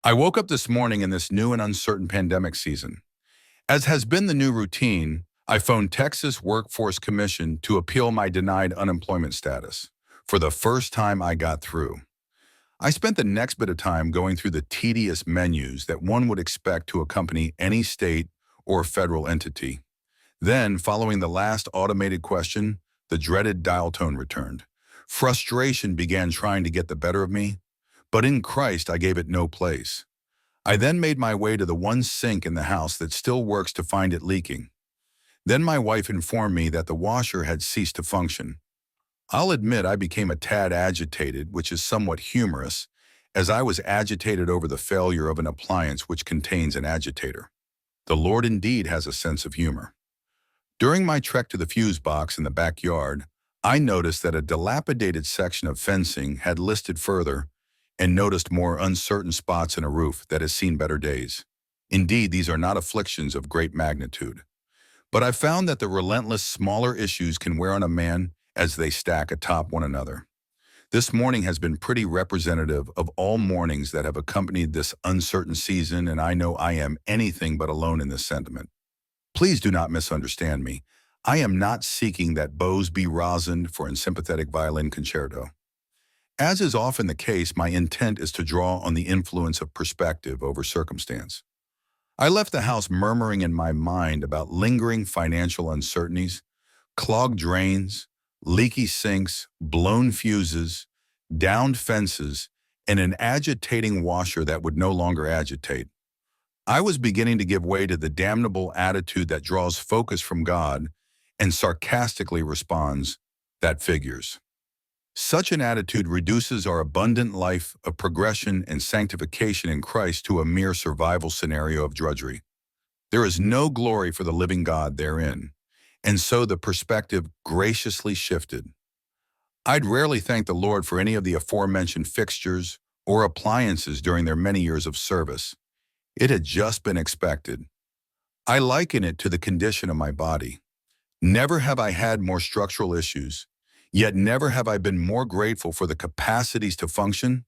I woke up this morning in this new and uncertain pandemic season. As has been the new routine, I phoned Texas Workforce Commission to appeal my denied unemployment status. For the first time, I got through. I spent the next bit of time going through the tedious menus that one would expect to accompany any state or federal entity. Then, following the last automated question, the dreaded dial tone returned. Frustration began trying to get the better of me, but in Christ I gave it no place. I then made my way to the one sink in the house that still works to find it leaking. Then my wife informed me that the washer had ceased to function. I'll admit I became a tad agitated, which is somewhat humorous, as I was agitated over the failure of an appliance which contains an agitator. The Lord indeed has a sense of humor. During my trek to the fuse box in the backyard, I noticed that a dilapidated section of fencing had listed further and noticed more uncertain spots in a roof that has seen better days. Indeed, these are not afflictions of great magnitude. But I found that the relentless smaller issues can wear on a man as they stack atop one another. This morning has been pretty representative of all mornings that have accompanied this uncertain season, and I know I am anything but alone in this sentiment. Please do not misunderstand me. I am not seeking that bows be rosined for unsympathetic violin concerto. As is often the case, my intent is to draw on the influence of perspective over circumstance. I left the house murmuring in my mind about lingering financial uncertainties, clogged drains, leaky sinks, blown fuses, downed fences, and an agitating washer that would no longer agitate. I was beginning to give way to the damnable attitude that draws focus from God and sarcastically responds, "That figures." Such an attitude reduces our abundant life of progression and sanctification in Christ to a mere survival scenario of drudgery. There is no glory for the living God therein, and so the perspective graciously shifted. I'd rarely thank the Lord for any of the aforementioned fixtures or appliances during their many years of service. It had just been expected. I liken it to the condition of my body. Never have I had more structural issues, yet never have I been more grateful for the capacities to function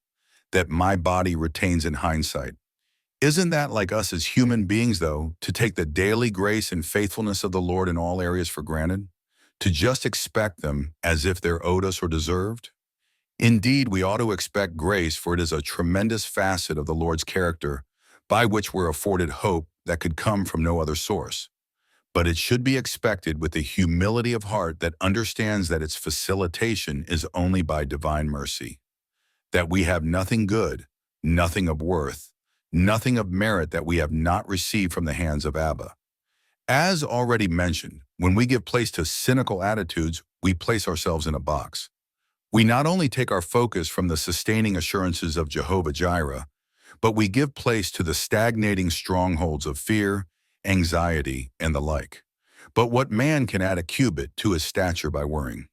that my body retains in hindsight. Isn't that like us as human beings, though, to take the daily grace and faithfulness of the Lord in all areas for granted? To just expect them as if they're owed us or deserved? Indeed, we ought to expect grace, for it is a tremendous facet of the Lord's character by which we're afforded hope that could come from no other source. But it should be expected with the humility of heart that understands that its facilitation is only by divine mercy, that we have nothing good, nothing of worth, nothing of merit that we have not received from the hands of Abba. As already mentioned, when we give place to cynical attitudes, we place ourselves in a box. We not only take our focus from the sustaining assurances of Jehovah Jireh, but we give place to the stagnating strongholds of fear, anxiety, and the like. But what man can add a cubit to his stature by worrying?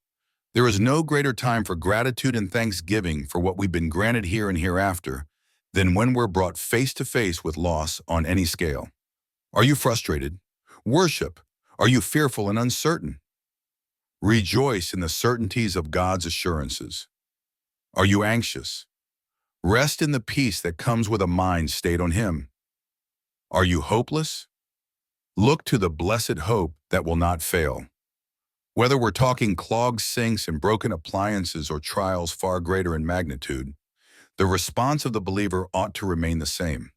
There is no greater time for gratitude and thanksgiving for what we've been granted here and hereafter than when we're brought face to face with loss on any scale. Are you frustrated? Worship. Are you fearful and uncertain? Rejoice in the certainties of God's assurances. Are you anxious? Rest in the peace that comes with a mind stayed on Him. Are you hopeless? Look to the blessed hope that will not fail. Whether we're talking clogged sinks and broken appliances or trials far greater in magnitude, the response of the believer ought to remain the same.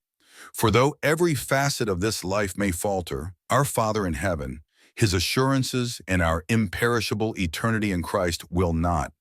For though every facet of this life may falter, our Father in heaven, His assurances and our imperishable eternity in Christ will not.